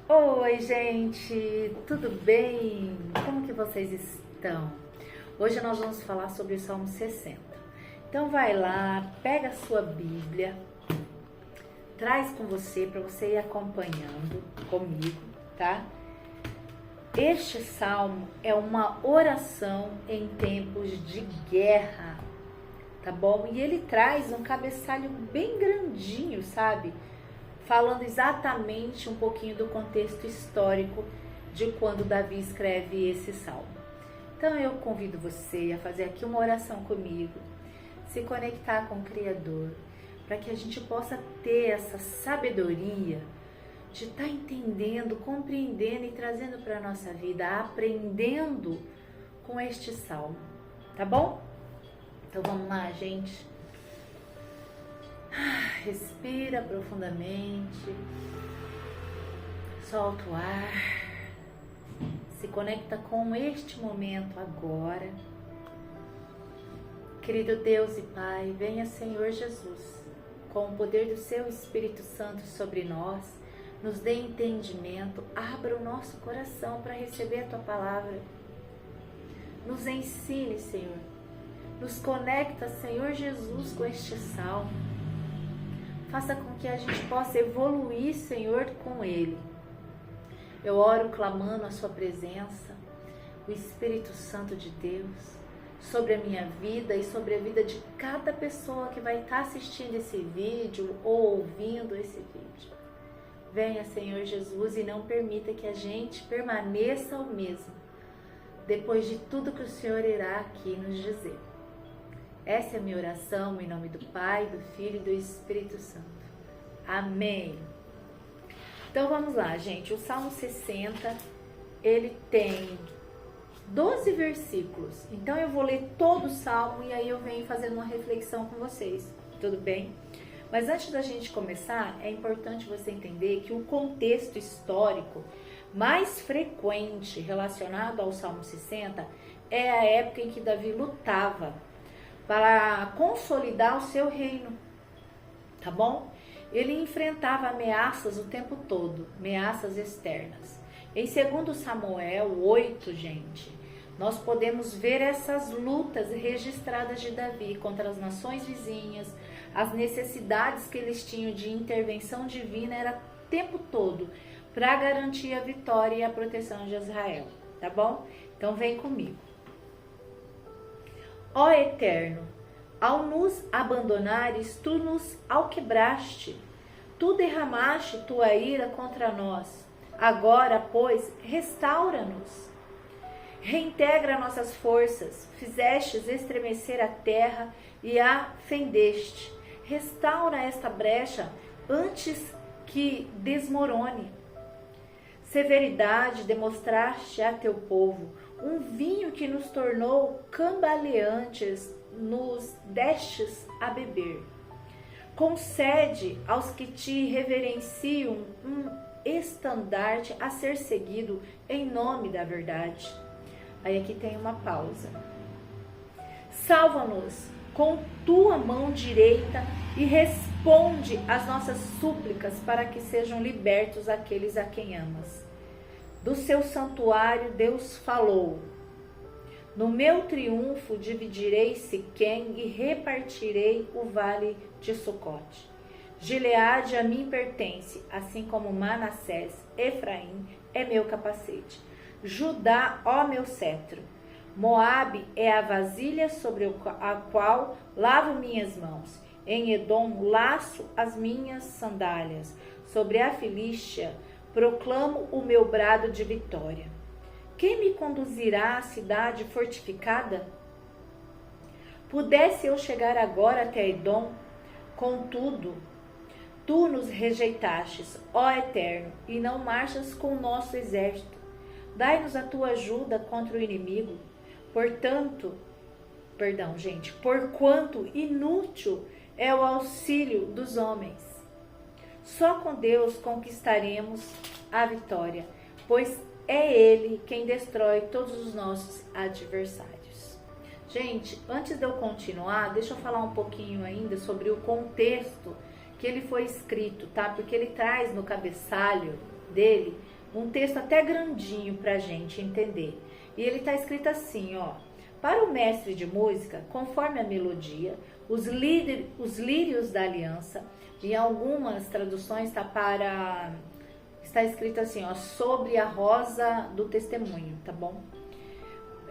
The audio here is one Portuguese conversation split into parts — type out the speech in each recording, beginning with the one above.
Oi, gente, tudo bem? Como que vocês estão? Hoje nós vamos falar sobre o Salmo 60. Então vai lá, pega a sua Bíblia, traz com você para você ir acompanhando comigo, tá? Este salmo é uma oração em tempos de guerra, tá bom? E ele traz um cabeçalho bem grandinho, sabe? Falando exatamente um pouquinho do contexto histórico de quando Davi escreve esse salmo. Então eu convido você a fazer aqui uma oração comigo, se conectar com o Criador, para que a gente possa ter essa sabedoria de estar entendendo, compreendendo e trazendo para a nossa vida, aprendendo com este salmo, tá bom? Então vamos lá, gente. Respira profundamente, solta o ar, se conecta com este momento agora. Querido Deus e Pai, venha Senhor Jesus, com o poder do Seu Espírito Santo sobre nós, nos dê entendimento, abra o nosso coração para receber a Tua palavra. Nos ensine, Senhor, nos conecta, Senhor Jesus, com este salmo. Faça com que a gente possa evoluir, Senhor, com Ele. Eu oro clamando a Sua presença, o Espírito Santo de Deus, sobre a minha vida e sobre a vida de cada pessoa que vai estar assistindo esse vídeo ou ouvindo esse vídeo. Venha, Senhor Jesus, e não permita que a gente permaneça o mesmo, depois de tudo que o Senhor irá aqui nos dizer. Essa é a minha oração em nome do Pai, do Filho e do Espírito Santo. Amém. Então vamos lá, gente. O Salmo 60, ele tem 12 versículos. Então eu vou ler todo o Salmo e aí eu venho fazendo uma reflexão com vocês. Tudo bem? Mas antes da gente começar, é importante você entender que o contexto histórico mais frequente relacionado ao Salmo 60 é a época em que Davi lutava para consolidar o seu reino, tá bom? Ele enfrentava ameaças o tempo todo, ameaças externas. Em 2 Samuel 8, gente, nós podemos ver essas lutas registradas de Davi contra as nações vizinhas, as necessidades que eles tinham de intervenção divina era o tempo todo para garantir a vitória e a proteção de Israel, tá bom? Então vem comigo. Ó Eterno, ao nos abandonares, tu nos alquebraste, tu derramaste tua ira contra nós. Agora, pois, restaura-nos. Reintegra nossas forças, fizestes estremecer a terra e a fendeste. Restaura esta brecha antes que desmorone. Severidade demonstraste a teu povo, um vinho que nos tornou cambaleantes, nos destes a beber. Concede aos que te reverenciam um estandarte a ser seguido em nome da verdade. Aí aqui tem uma pausa. Salva-nos com tua mão direita e responde às nossas súplicas para que sejam libertos aqueles a quem amas. Do seu santuário Deus falou. No meu triunfo dividirei Siquém e repartirei o vale de Sucote. Gileade a mim pertence, assim como Manassés. Efraim é meu capacete. Judá, ó meu cetro. Moabe é a vasilha sobre a qual lavo minhas mãos. Em Edom laço as minhas sandálias. Sobre a Filístia proclamo o meu brado de vitória. Quem me conduzirá à cidade fortificada? Pudesse eu chegar agora até Edom, contudo, tu nos rejeitastes, ó Eterno, e não marchas com o nosso exército. Dai-nos a tua ajuda contra o inimigo. Porquanto inútil é o auxílio dos homens. Só com Deus conquistaremos a vitória, pois é Ele quem destrói todos os nossos adversários. Gente, antes de eu continuar, deixa eu falar um pouquinho ainda sobre o contexto que ele foi escrito, tá? Porque ele traz no cabeçalho dele um texto até grandinho para a gente entender. E ele está escrito assim, ó. Para o mestre de música, conforme a melodia, os lírios da aliança, em algumas traduções está escrito assim, ó, sobre a rosa do testemunho, tá bom?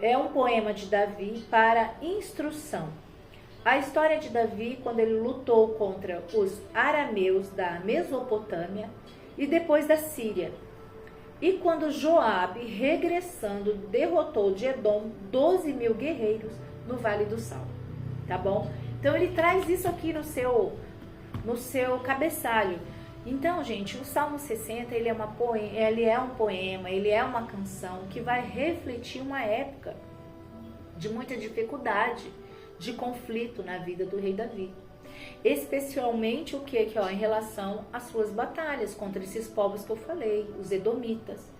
É um poema de Davi para instrução. A história de Davi quando ele lutou contra os arameus da Mesopotâmia e depois da Síria. E quando Joabe, regressando, derrotou de Edom 12.000 guerreiros no Vale do Sal, tá bom? Então ele traz isso aqui no seu cabeçalho. Então, gente, o Salmo 60, ele é um poema, ele é uma canção que vai refletir uma época de muita dificuldade, de conflito na vida do rei Davi. Especialmente o que ó, em relação às suas batalhas contra esses povos que eu falei, os edomitas.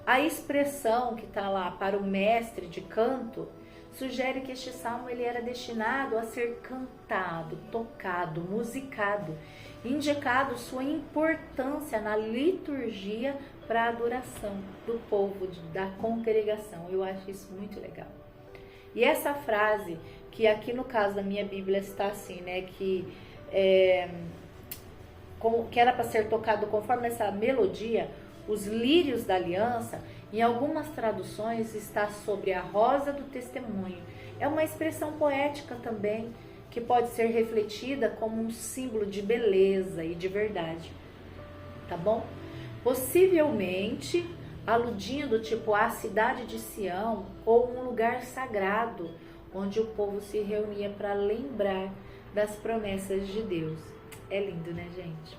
A expressão que está lá para o mestre de canto sugere que este salmo ele era destinado a ser cantado, tocado, musicado, indicado sua importância na liturgia para a adoração do povo, da congregação. Eu acho isso muito legal. E essa frase, que aqui no caso da minha Bíblia está assim, né, que era para ser tocado conforme essa melodia, os lírios da aliança, em algumas traduções está sobre a rosa do testemunho. É uma expressão poética também, que pode ser refletida como um símbolo de beleza e de verdade, tá bom? Possivelmente aludindo tipo à cidade de Sião ou um lugar sagrado onde o povo se reunia para lembrar das promessas de Deus. É lindo, né, gente?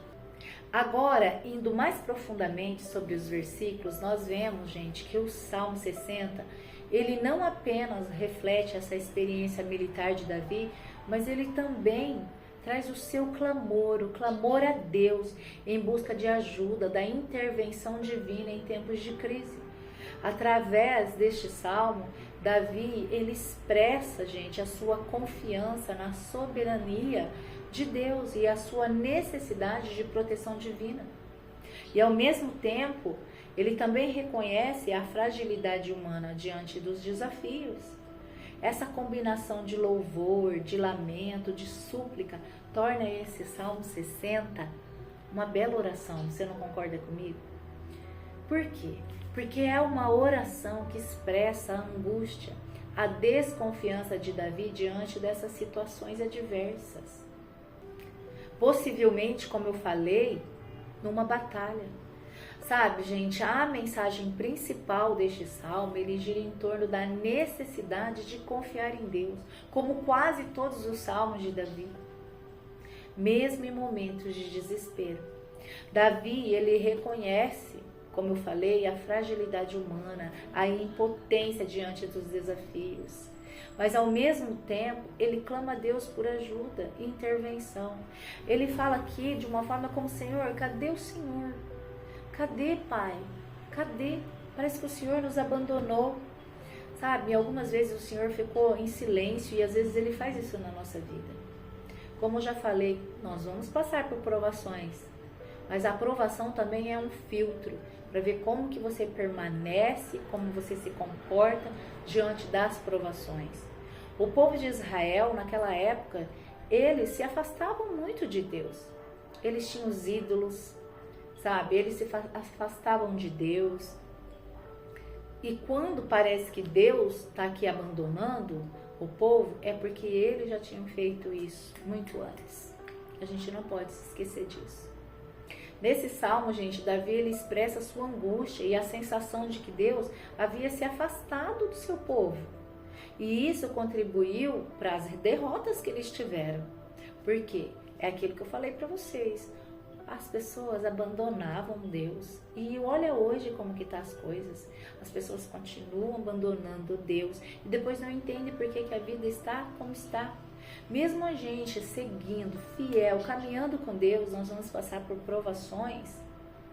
Agora, indo mais profundamente sobre os versículos, nós vemos, gente, que o Salmo 60, ele não apenas reflete essa experiência militar de Davi, mas ele também traz o seu clamor, o clamor a Deus em busca de ajuda, da intervenção divina em tempos de crise. Através deste salmo, Davi, ele expressa, gente, a sua confiança na soberania de Deus e a sua necessidade de proteção divina. E ao mesmo tempo, ele também reconhece a fragilidade humana diante dos desafios. Essa combinação de louvor, de lamento, de súplica, torna esse Salmo 60 uma bela oração. Você não concorda comigo? Por quê? Porque é uma oração que expressa a angústia, a desconfiança de Davi diante dessas situações adversas. Possivelmente, como eu falei, numa batalha. Sabe, gente, a mensagem principal deste salmo, ele gira em torno da necessidade de confiar em Deus, como quase todos os salmos de Davi, mesmo em momentos de desespero. Davi, ele reconhece, como eu falei, a fragilidade humana, a impotência diante dos desafios. Mas ao mesmo tempo, ele clama a Deus por ajuda e intervenção. Ele fala aqui de uma forma como: Senhor, cadê o Senhor? Cadê, Pai? Cadê? Parece que o Senhor nos abandonou. Sabe, algumas vezes o Senhor ficou em silêncio e às vezes Ele faz isso na nossa vida. Como eu já falei, nós vamos passar por provações, mas a provação também é um filtro para ver como que você permanece, como você se comporta diante das provações. O povo de Israel, naquela época, eles se afastavam muito de Deus. Eles tinham os ídolos, sabe? Eles se afastavam de Deus. E quando parece que Deus está aqui abandonando o povo, é porque eles já tinham feito isso muito antes. A gente não pode se esquecer disso. Nesse salmo, gente, Davi ele expressa a sua angústia e a sensação de que Deus havia se afastado do seu povo. E isso contribuiu para as derrotas que eles tiveram. Por quê? É aquilo que eu falei para vocês. As pessoas abandonavam Deus. E olha hoje como que tá as coisas. As pessoas continuam abandonando Deus. E depois não entendem por que a vida está como está. Mesmo a gente seguindo, fiel, caminhando com Deus, nós vamos passar por provações.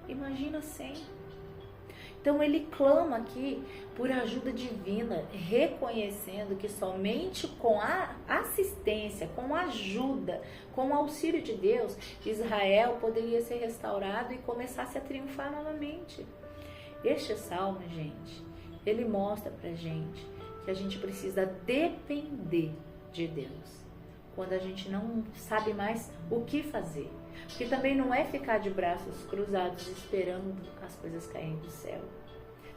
Imagina sem. Então ele clama aqui por ajuda divina, reconhecendo que somente com a assistência, com a ajuda, com o auxílio de Deus, Israel poderia ser restaurado e começasse a triunfar novamente. Este salmo, gente, ele mostra pra gente que a gente precisa depender de Deus. Quando a gente não sabe mais o que fazer. Porque também não é ficar de braços cruzados esperando as coisas caírem do céu.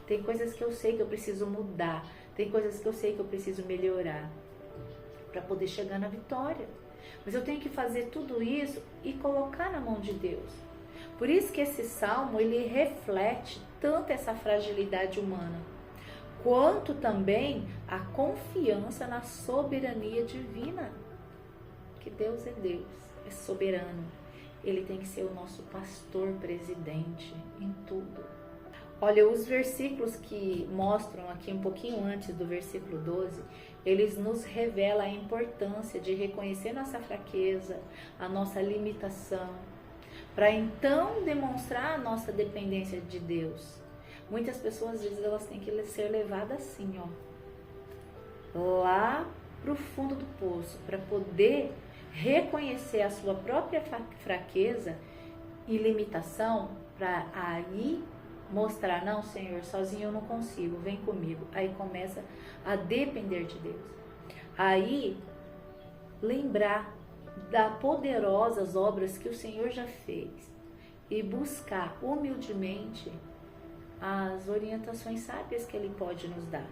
Tem coisas que eu sei que eu preciso mudar. Tem coisas que eu sei que eu preciso melhorar para poder chegar na vitória. Mas eu tenho que fazer tudo isso e colocar na mão de Deus. Por isso que esse salmo, ele reflete tanto essa fragilidade humana, quanto também a confiança na soberania divina. Que Deus é soberano. Ele tem que ser o nosso pastor presidente em tudo. Olha, os versículos que mostram aqui um pouquinho antes do versículo 12, eles nos revelam a importância de reconhecer nossa fraqueza, a nossa limitação, para então demonstrar a nossa dependência de Deus. Muitas pessoas, às vezes, elas têm que ser levadas assim, lá para o fundo do poço, para poder reconhecer a sua própria fraqueza e limitação, para aí mostrar, não, Senhor, sozinho eu não consigo, vem comigo. Aí começa a depender de Deus. Aí lembrar das poderosas obras que o Senhor já fez e buscar humildemente as orientações sábias que Ele pode nos dar.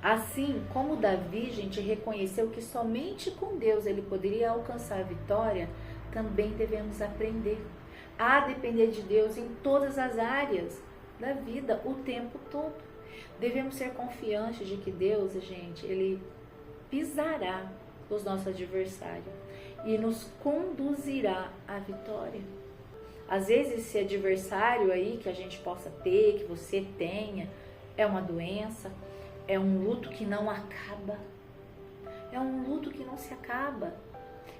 Assim como Davi, gente, reconheceu que somente com Deus ele poderia alcançar a vitória, também devemos aprender a depender de Deus em todas as áreas da vida, o tempo todo. Devemos ser confiantes de que Deus, gente, Ele pisará os nossos adversários e nos conduzirá à vitória. Às vezes esse adversário aí que a gente possa ter, que você tenha, é uma doença, é um luto que não acaba, é um luto que não se acaba,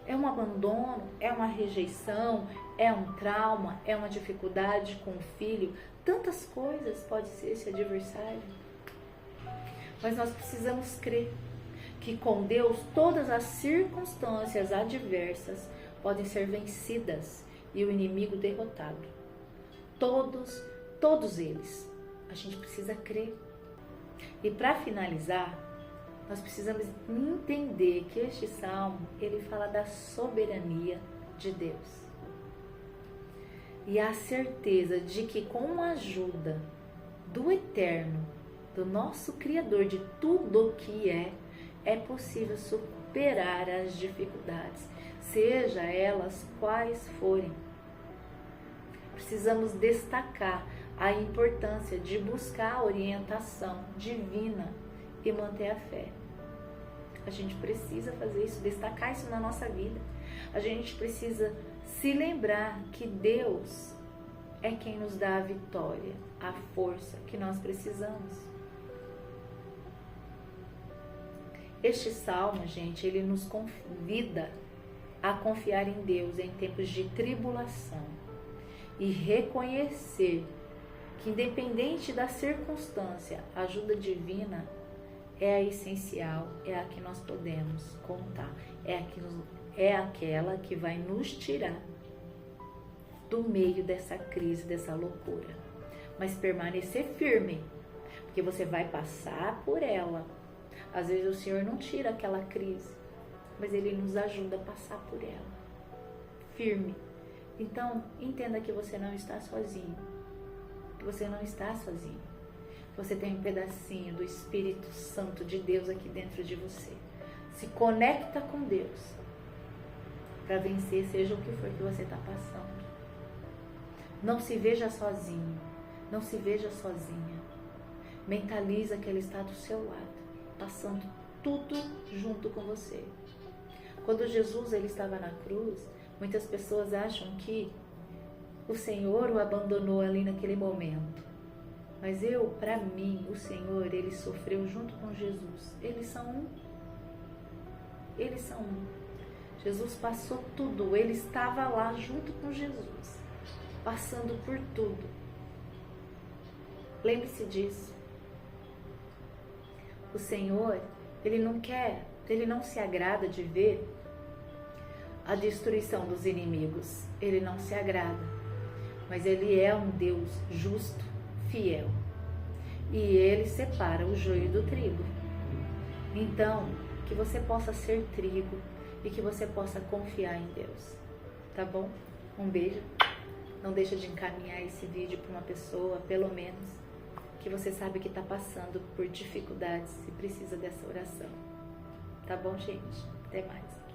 é um abandono, é uma rejeição, é um trauma, é uma dificuldade com o filho, tantas coisas pode ser esse adversário. Mas nós precisamos crer que com Deus todas as circunstâncias adversas podem ser vencidas e o inimigo derrotado. Todos eles. A gente precisa crer. E para finalizar, nós precisamos entender que este salmo, ele fala da soberania de Deus. E a certeza de que com a ajuda do Eterno, do nosso Criador de tudo o que é possível superar as dificuldades, seja elas quais forem. Precisamos destacar a importância de buscar a orientação divina e manter a fé. A gente precisa fazer isso, destacar isso na nossa vida. A gente precisa se lembrar que Deus é quem nos dá a vitória, a força que nós precisamos. Este salmo, gente, ele nos convida a confiar em Deus em tempos de tribulação e reconhecer que, independente da circunstância, a ajuda divina é a essencial, é a que nós podemos contar, é aquela que vai nos tirar do meio dessa crise, dessa loucura. Mas permanecer firme, porque você vai passar por ela. Às vezes o Senhor não tira aquela crise, mas Ele nos ajuda a passar por ela. Firme. Então, entenda que você não está sozinho. Que você não está sozinho. Você tem um pedacinho do Espírito Santo de Deus aqui dentro de você. Se conecta com Deus para vencer, seja o que for que você está passando. Não se veja sozinho. Não se veja sozinha. Mentaliza que Ele está do seu lado, passando tudo junto com você. Quando Jesus ele estava na cruz, muitas pessoas acham que o Senhor o abandonou ali naquele momento. Mas para mim, o Senhor, Ele sofreu junto com Jesus. Eles são um. Eles são um. Jesus passou tudo. Ele estava lá junto com Jesus, passando por tudo. Lembre-se disso. O Senhor, Ele não se agrada de ver a destruição dos inimigos. Ele não se agrada. Mas Ele é um Deus justo, fiel. E Ele separa o joio do trigo. Então, que você possa ser trigo e que você possa confiar em Deus. Tá bom? Um beijo. Não deixa de encaminhar esse vídeo para uma pessoa, pelo menos, que você sabe que está passando por dificuldades e precisa dessa oração. Tá bom, gente? Até mais.